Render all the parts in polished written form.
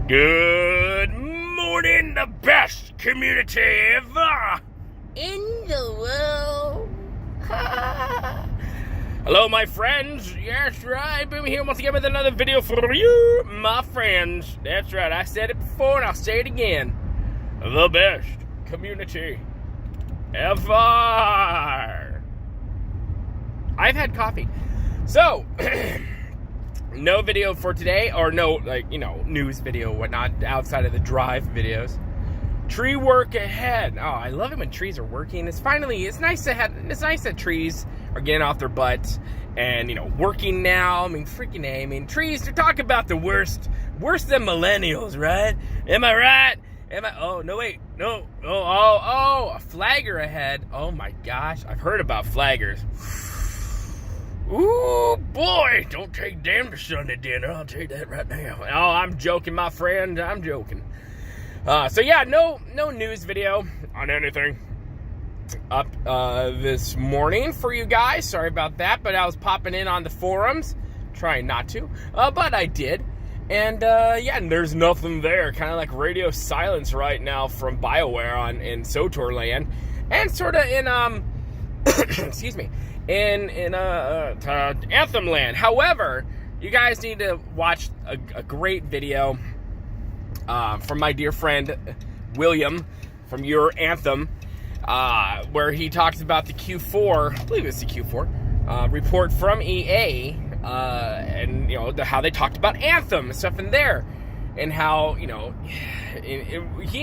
Good morning, the best community ever in the world. Hello, my friends. Yes, right. Boomy here once again with another video for you, my friends. That's right. I said it before and I'll say it again. The best community ever. I've had coffee. So, no video for today, or no, news video, whatnot, outside of the drive videos. Tree work ahead. Oh, I love it when trees are working. It's nice that trees are getting off their butts and, working now. I mean, trees, they're talking about the worse than millennials, right? Am I right? Oh, no, wait, no. Oh, a flagger ahead. Oh my gosh, I've heard about flaggers. Ooh, boy, don't take them to Sunday dinner. I'll tell you that right now. Oh, I'm joking, my friend. I'm joking. So yeah, no news video on anything up this morning for you guys. Sorry about that, but I was popping in on the forums, trying not to, but I did. And and there's nothing there. Kind of like radio silence right now from BioWare in SWTOR land, and sort of in excuse me. In Anthem land. However, you guys need to watch a great video from my dear friend William from your Anthem, where he talks about the Q4, I believe it's the Q4 report from EA, and how they talked about Anthem and stuff in there, and how he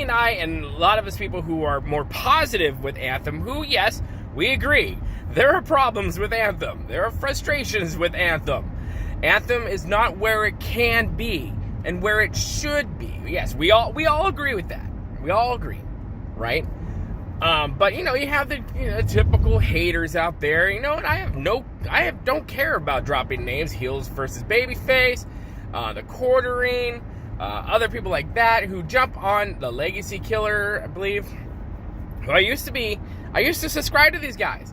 and I and a lot of us people who are more positive with Anthem, who yes, we agree. There are problems with Anthem. There are frustrations with Anthem. Anthem is not where it can be and where it should be. Yes, we all agree with that. We all agree, right? But you have the typical haters out there. And I don't care about dropping names. Heels versus Babyface, the quartering, other people like that who jump on the Legacy Killer, I believe. Who I used to subscribe to these guys.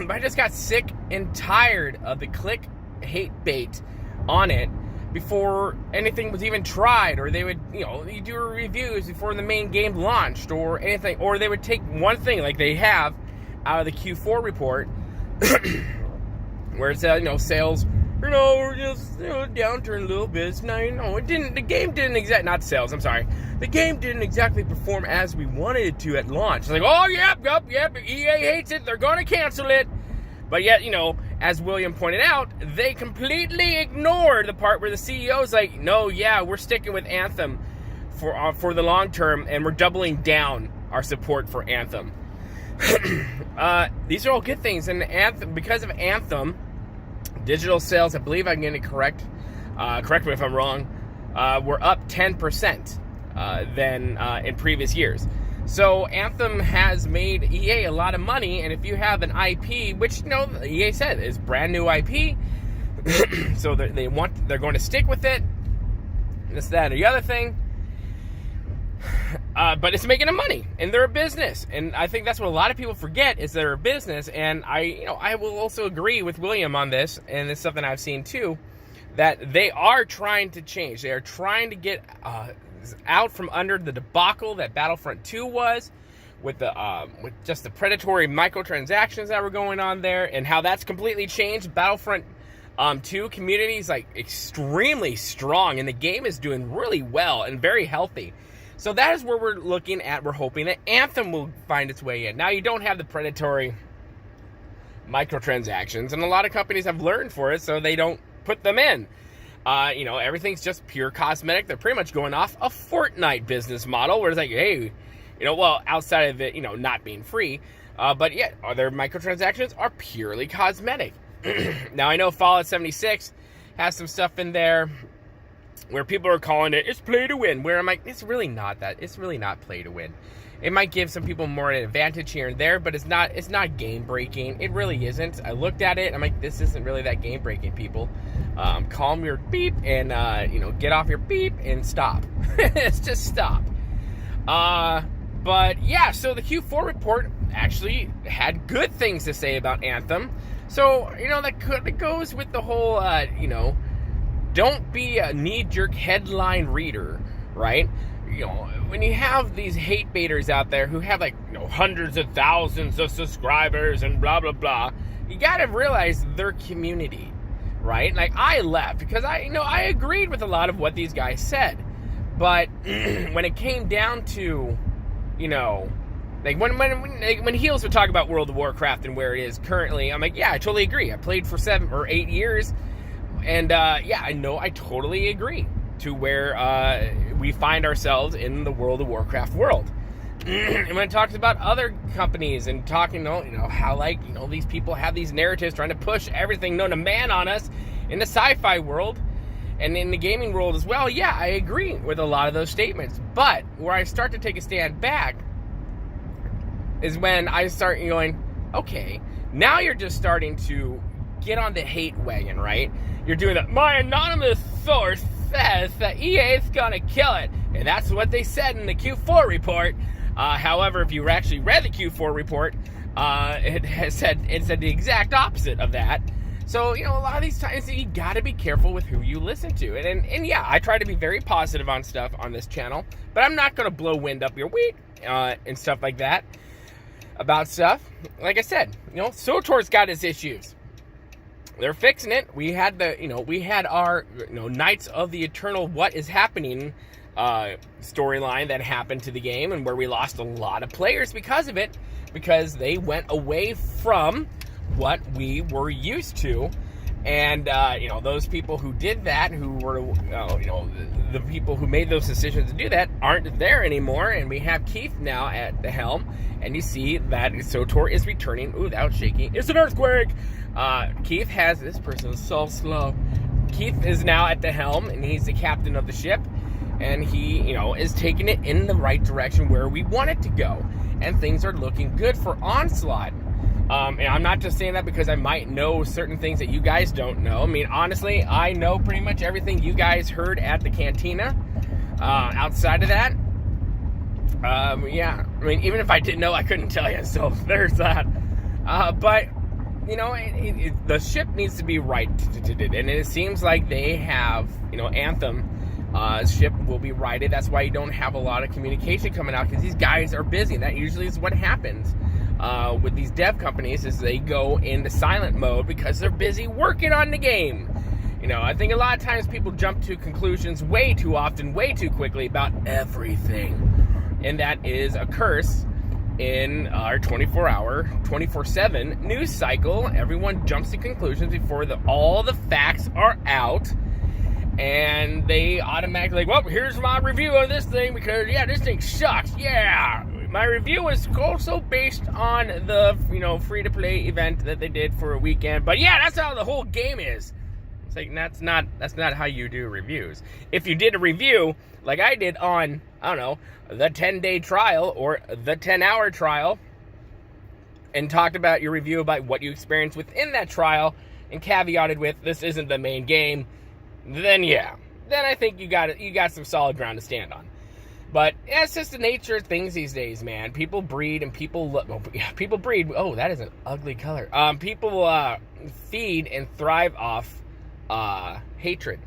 But I just got sick and tired of the click hate bait on it before anything was even tried, or they would, you do reviews before the main game launched or anything, or they would take one thing like they have out of the Q4 report where it said, sales, we're just, downturn a little bit. Now, the game didn't exactly, not sales, I'm sorry. The game didn't exactly perform as we wanted it to at launch. It's like, oh, yep, EA hates it, they're going to cancel it. But yet, as William pointed out, they completely ignored the part where the CEO's like, no, yeah, we're sticking with Anthem for the long term, and we're doubling down our support for Anthem. These are all good things, and Anthem, because of Anthem, digital sales, I believe I'm getting it correct. Correct me if I'm wrong. We're up 10% than in previous years. So Anthem has made EA a lot of money, and if you have an IP, which EA said is brand new IP, so they're going to stick with it. This, that, or the other thing. But it's making them money, and they're a business, and I think that's what a lot of people forget is they're a business. And I will also agree with William on this, and it's something I've seen too, that they are trying to change. They are trying to get out from under the debacle that Battlefront 2 was, with just the predatory microtransactions that were going on there, and how that's completely changed. Battlefront 2 community is extremely strong, and the game is doing really well and very healthy. So that is where we're looking at. We're hoping that Anthem will find its way in. Now, you don't have the predatory microtransactions, and a lot of companies have learned for it, so they don't put them in. Everything's just pure cosmetic. They're pretty much going off a Fortnite business model, where it's like, hey, outside of it, not being free, but yet, their microtransactions are purely cosmetic. Now, I know Fallout 76 has some stuff in there where people are calling it's play to win, where I'm like, it's really not that. It's really not play to win. It might give some people more an advantage here and there, but it's not game breaking. It really isn't. I looked at it, I'm like, this isn't really that game breaking, people. Calm your beep and get off your beep and stop. It's just stop. But yeah, so the Q4 report actually had good things to say about Anthem. So, that goes with the whole, don't be a knee-jerk headline reader, right? When you have these hate baiters out there who have hundreds of thousands of subscribers and blah blah blah, you gotta realize their community, right? I left because I agreed with a lot of what these guys said, but when it came down to when Heels would talk about World of Warcraft and where it is currently, I'm like, yeah, I totally agree. I played for 7 or 8 years, and I totally agree to where we find ourselves in the World of Warcraft world. And when it talks about other companies and talking, how these people have these narratives trying to push everything known to man on us in the sci-fi world and in the gaming world as well, yeah, I agree with a lot of those statements. But where I start to take a stand back is when I start going, okay, now you're just starting to get on the hate wagon, right? You're doing that. My anonymous source says that EA is gonna kill it, and that's what they said in the Q4 report. However, if you actually read the Q4 report, it said the exact opposite of that. So a lot of these times you gotta be careful with who you listen to, and yeah, I try to be very positive on stuff on this channel, but I'm not gonna blow wind up your wheat and stuff like that about stuff. Like I said, SWTOR's got its issues. They're fixing it. We had our Knights of the Eternal What Is Happening storyline that happened to the game, and where we lost a lot of players because of it, because they went away from what we were used to. And those people who did that, who were the people who made those decisions to do that, aren't there anymore, and we have Keith now at the helm, and you see that SWTOR is returning. Ooh, that was shaky. It's an earthquake. Keith has, this person is so slow. Keith is now at the helm, and he's the captain of the ship, and he, is taking it in the right direction where we want it to go, and things are looking good for Onslaught. And I'm not just saying that because I might know certain things that you guys don't know. I mean, honestly, I know pretty much everything you guys heard at the cantina. Outside of that, yeah, I mean, even if I didn't know, I couldn't tell you, so there's that. But the ship needs to be right, and it seems like they have, Anthem ship will be righted. That's why you don't have a lot of communication coming out, because these guys are busy. That usually is what happens with these dev companies, is they go into silent mode because they're busy working on the game. I think a lot of times people jump to conclusions way too often, way too quickly about everything, and that is a curse in our 24-hour, 24/7 news cycle. Everyone jumps to conclusions before all the facts are out, and they automatically well, here's my review on this thing because this thing sucks. Yeah, my review is also based on the free-to-play event that they did for a weekend. But yeah, that's how the whole game is. It's like that's not how you do reviews. If you did a review like I did on, I don't know, the 10-day trial or the 10-hour trial, and talked about your review about what you experienced within that trial, and caveated with this isn't the main game, then I think you got some solid ground to stand on. But it's just the nature of things these days, man. People breed and people breed. Oh, that is an ugly color. People feed and thrive off hatred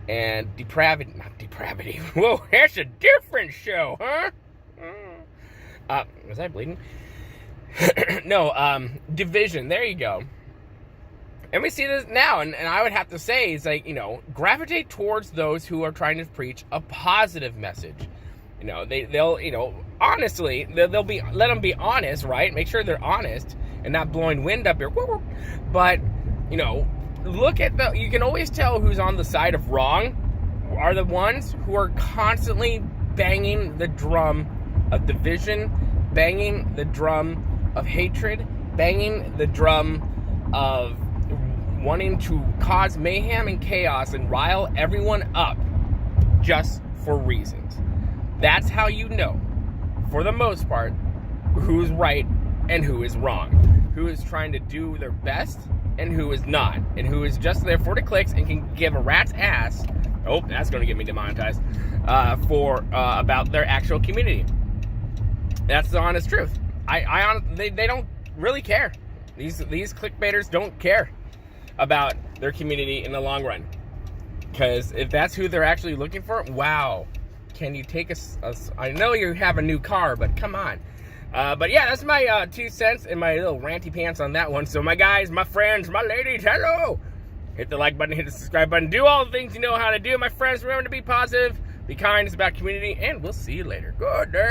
and depravity. Not depravity. Whoa, that's a different show, huh? Was I bleeding? No, division. There you go. And we see this now, and I would have to say, it's like, gravitate towards those who are trying to preach a positive message. They'll honestly, they'll be, let them be honest, right? Make sure they're honest and not blowing wind up here. But, look at you can always tell who's on the side of wrong are the ones who are constantly banging the drum of division, banging the drum of hatred, banging the drum of wanting to cause mayhem and chaos and rile everyone up just for reasons. That's how you know, for the most part, who's right and who is wrong, who is trying to do their best and who is not, and who is just there for the clicks and can give a rat's ass. Oh, that's going to get me demonetized. About their actual community. That's the honest truth. They don't really care. These clickbaiters don't care about their community in the long run. Because if that's who they're actually looking for, wow. Can you take I know you have a new car, but come on. But yeah, that's my 2 cents and my little ranty pants on that one. So my guys, my friends, my ladies, hello. Hit the like button, hit the subscribe button. Do all the things you know how to do, my friends. Remember to be positive, be kind, it's about community, and we'll see you later. Good day.